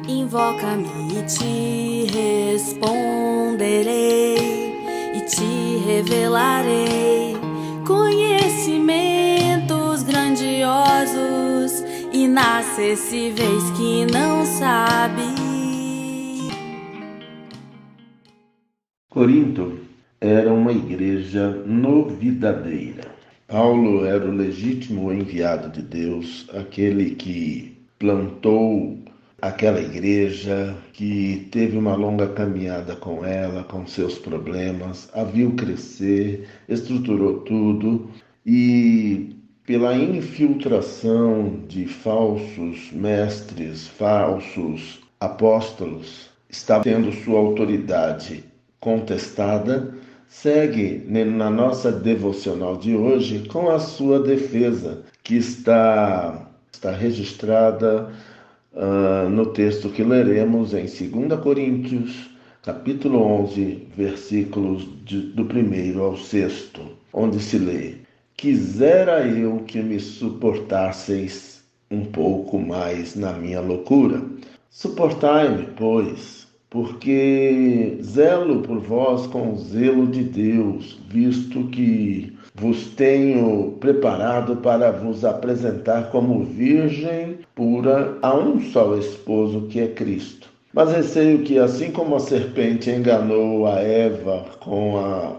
Invoca-me e te responderei, e te revelarei conhecimentos grandiosos, inacessíveis que não sabe. Corinto era uma igreja novidadeira. Paulo era o legítimo enviado de Deus, aquele que plantou aquela igreja, que teve uma longa caminhada com ela, com seus problemas, a viu crescer, estruturou tudo e pela infiltração de falsos mestres, falsos apóstolos, está tendo sua autoridade contestada, segue na nossa devocional de hoje com a sua defesa, que está registrada no texto que leremos em 2 Coríntios, capítulo 11, versículos do 1º ao 6º, onde se lê: Quisera eu que me suportasseis um pouco mais na minha loucura. Suportai-me, pois, porque zelo por vós com o zelo de Deus, visto que vos tenho preparado para vos apresentar como virgem pura a um só esposo, que é Cristo. Mas receio que, assim como a serpente enganou a Eva com a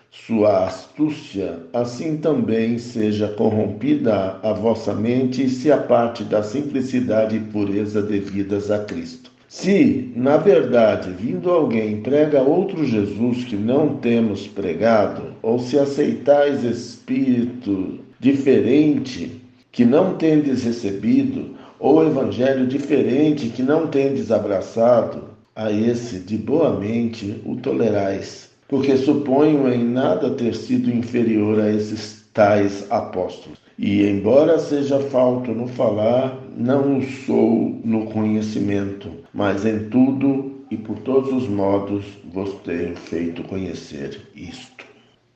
sua astúcia, assim também seja corrompida a vossa mente e se aparte da simplicidade e pureza devidas a Cristo. Se, na verdade, vindo alguém prega outro Jesus que não temos pregado, ou se aceitais espírito diferente que não tendes recebido, ou evangelho diferente que não tendes abraçado, a esse de boa mente o tolerais, porque suponho em nada ter sido inferior a esses tais apóstolos. E, embora seja falto no falar, não o sou no conhecimento, mas em tudo e por todos os modos vos tenho feito conhecer isto.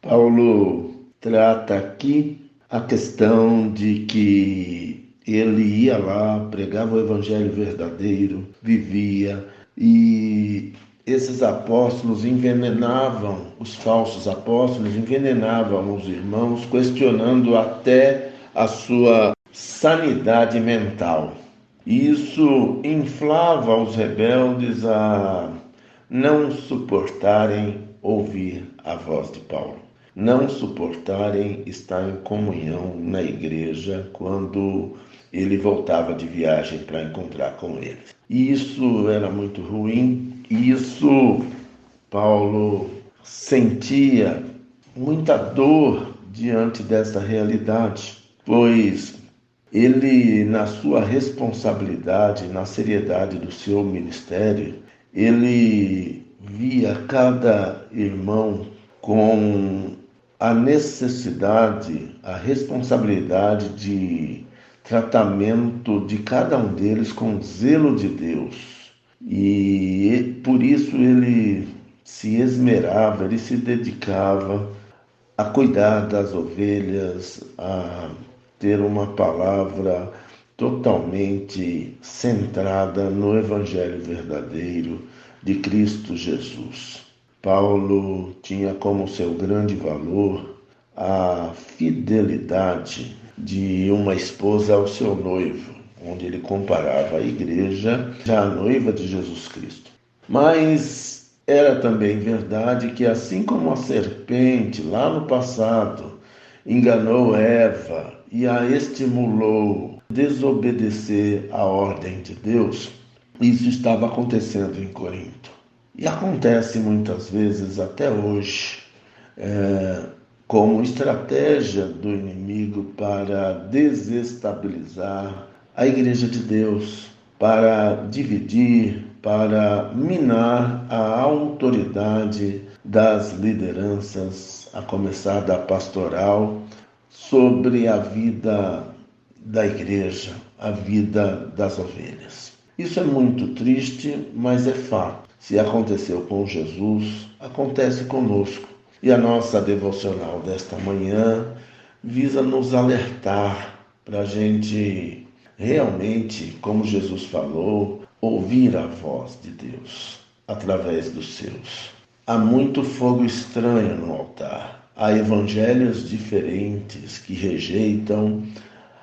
Paulo trata aqui a questão de que ele ia lá, pregava o evangelho verdadeiro, vivia, e esses apóstolos envenenavam, os falsos apóstolos envenenavam os irmãos, questionando até a sua sanidade mental. Isso inflava os rebeldes a não suportarem ouvir a voz de Paulo, não suportarem estar em comunhão na igreja quando ele voltava de viagem para encontrar com eles. E isso era muito ruim, e isso Paulo sentia muita dor diante dessa realidade, pois ele, na sua responsabilidade, na seriedade do seu ministério, ele via cada irmão com a necessidade, a responsabilidade de tratamento de cada um deles com zelo de Deus. E por isso ele se esmerava, ele se dedicava a cuidar das ovelhas, a ter uma palavra totalmente centrada no Evangelho verdadeiro de Cristo Jesus. Paulo tinha como seu grande valor a fidelidade de uma esposa ao seu noivo, onde ele comparava a igreja já a noiva de Jesus Cristo. Mas era também verdade que, assim como a serpente lá no passado enganou Eva e a estimulou a desobedecer à ordem de Deus, isso estava acontecendo em Corinto. E acontece muitas vezes até hoje, como estratégia do inimigo para desestabilizar a igreja de Deus, para dividir, para minar a autoridade das lideranças, a começar da pastoral, sobre a vida da igreja, a vida das ovelhas. Isso é muito triste, mas é fato. Se aconteceu com Jesus, acontece conosco. E a nossa devocional desta manhã visa nos alertar para a gente realmente, como Jesus falou, ouvir a voz de Deus através dos seus. Há muito fogo estranho no altar. Há evangelhos diferentes que rejeitam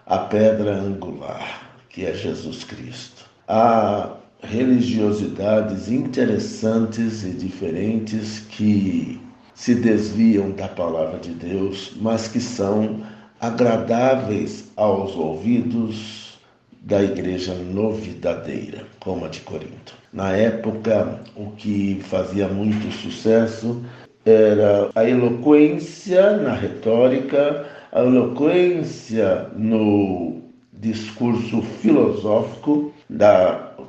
a pedra angular, que é Jesus Cristo. Há religiosidades interessantes e diferentes que se desviam da palavra de Deus, mas que são agradáveis aos ouvidos da igreja novidadeira, como a de Corinto. Na época, o que fazia muito sucesso era a eloquência na retórica, a eloquência no discurso filosófico,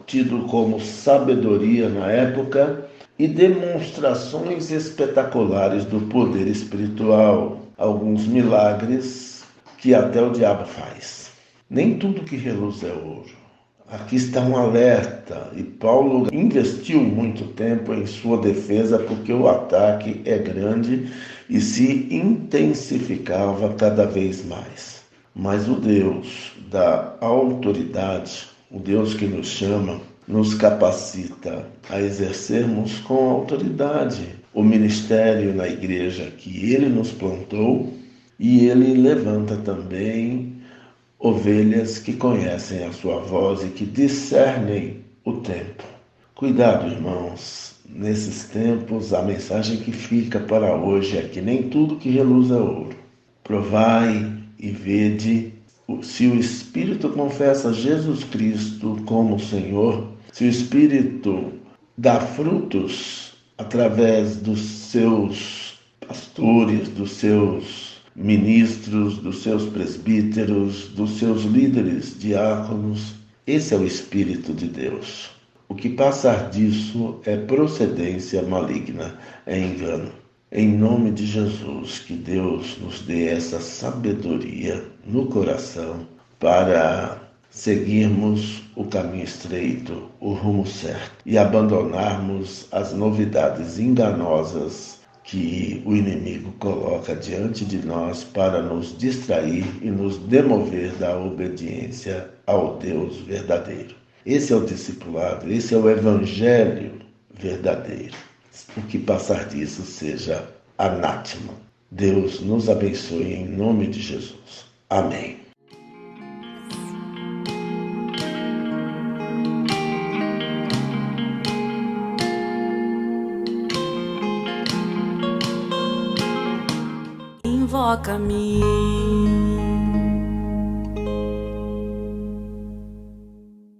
tido como sabedoria na época, e demonstrações espetaculares do poder espiritual, alguns milagres que até o diabo faz. Nem tudo que reluz é ouro. Aqui está um alerta, e Paulo investiu muito tempo em sua defesa porque o ataque é grande e se intensificava cada vez mais. Mas o Deus da autoridade, o Deus que nos chama, nos capacita a exercermos com autoridade o ministério na igreja que Ele nos plantou, e Ele levanta também ovelhas que conhecem a sua voz e que discernem o tempo. Cuidado, irmãos, nesses tempos a mensagem que fica para hoje é que nem tudo que reluz é ouro. Provai e vede. Se o Espírito confessa Jesus Cristo como Senhor, se o Espírito dá frutos através dos seus pastores, dos seus ministros, dos seus presbíteros, dos seus líderes, diáconos, esse é o Espírito de Deus. O que passar disso é procedência maligna, é engano. Em nome de Jesus, que Deus nos dê essa sabedoria no coração para seguirmos o caminho estreito, o rumo certo, e abandonarmos as novidades enganosas que o inimigo coloca diante de nós para nos distrair e nos demover da obediência ao Deus verdadeiro. Esse é o discipulado, esse é o evangelho verdadeiro. O que passar disso seja anátema. Deus nos abençoe em nome de Jesus. Amém. Invoca-me